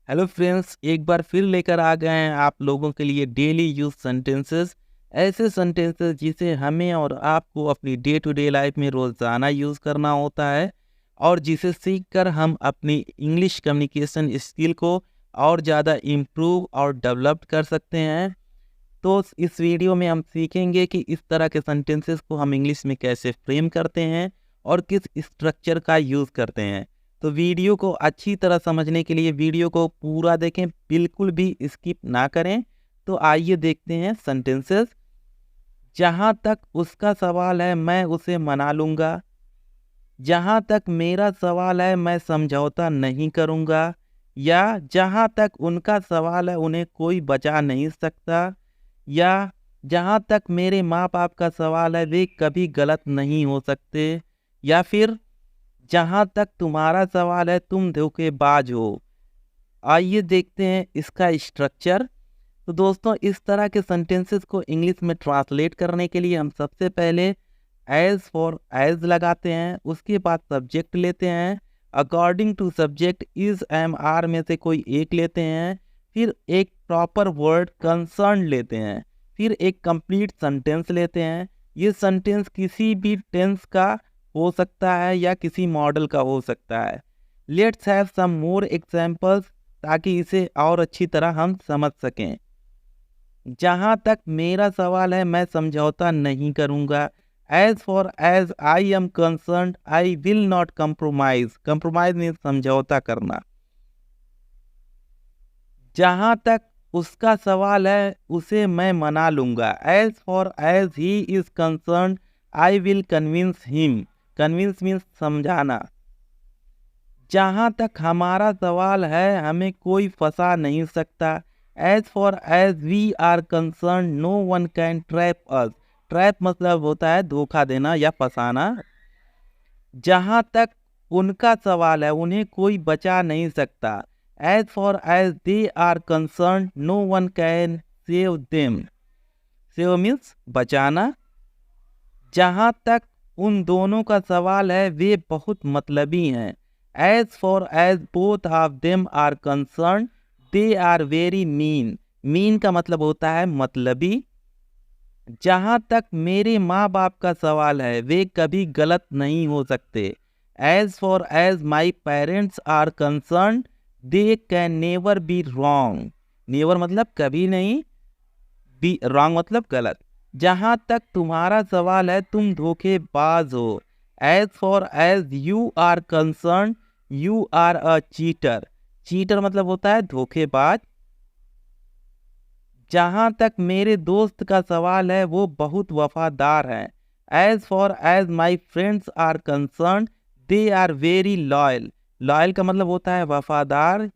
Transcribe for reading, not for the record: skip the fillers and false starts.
Hello friends, एक बार फिर लेकर आ गए हैं आप लोगों के लिए डेली यूज सेंटेंसेस। ऐसे सेंटेंसेस जिसे हमें और आपको अपनी डे टू डे लाइफ में रोज़ाना यूज़ करना होता है और जिसे सीखकर हम अपनी इंग्लिश कम्युनिकेशन स्किल को और ज़्यादा इम्प्रूव और डेवलप कर सकते हैं। तो इस वीडियो में हम सीखेंगे कि इस तरह के सेंटेंसेस को हम इंग्लिश में कैसे फ्रेम करते हैं और किस स्ट्रक्चर का यूज़ करते हैं। तो वीडियो को अच्छी तरह समझने के लिए वीडियो को पूरा देखें, बिल्कुल भी स्किप ना करें। तो आइए देखते हैं सेंटेंसेस। जहाँ तक उसका सवाल है मैं उसे मना लूँगा। जहाँ तक मेरा सवाल है मैं समझौता नहीं करूँगा। या जहाँ तक उनका सवाल है उन्हें कोई बचा नहीं सकता। या जहाँ तक मेरे माँ बाप का सवाल है वे कभी गलत नहीं हो सकते। या फिर जहाँ तक तुम्हारा सवाल है तुम धोखेबाज हो। आइए देखते हैं इसका स्ट्रक्चर। तो दोस्तों, इस तरह के सेंटेंसेस को इंग्लिश में ट्रांसलेट करने के लिए हम सबसे पहले एज फॉर एज लगाते हैं, उसके बाद सब्जेक्ट लेते हैं, according to subject is M R में से कोई एक लेते हैं, फिर एक प्रॉपर वर्ड कंसर्न लेते हैं, फिर एक कंप्लीट सेंटेंस लेते हैं। ये सेंटेंस किसी भी टेंस का हो सकता है या किसी मॉडल का हो सकता है। Let's have some more examples ताकि इसे और अच्छी तरह हम समझ सकें। जहाँ तक मेरा सवाल है मैं समझौता नहीं करूँगा। As far as I am concern I will not compromise. Compromise means समझौता करना। जहाँ तक उसका सवाल है उसे मैं मना लूँगा। As far as he is concern I will convince him. Convince means समझाना। जहाँ तक हमारा सवाल है हमें कोई फंसा नहीं सकता। As far as we are concern no one can trap us. Trap मतलब होता है धोखा देना या फंसाना। जहाँ तक उनका सवाल है उन्हें कोई बचा नहीं सकता। As far as they are concern no one can save them. Save means बचाना। जहाँ तक उन दोनों का सवाल है वे बहुत मतलबी हैं। As far as both of them are concern they are very mean. Mean का मतलब होता है मतलबी। जहाँ तक मेरे माँ बाप का सवाल है वे कभी गलत नहीं हो सकते। As far as my parents are concern they can never be wrong. Never मतलब कभी नहीं, बी रॉन्ग मतलब गलत। जहाँ तक तुम्हारा सवाल है तुम धोखेबाज हो। As far as you are concern you are a cheater. Cheater मतलब होता है धोखेबाज। जहाँ तक मेरे दोस्त का सवाल है वो बहुत वफादार हैं। As far as my friends are concern they are very loyal. Loyal का मतलब होता है वफादार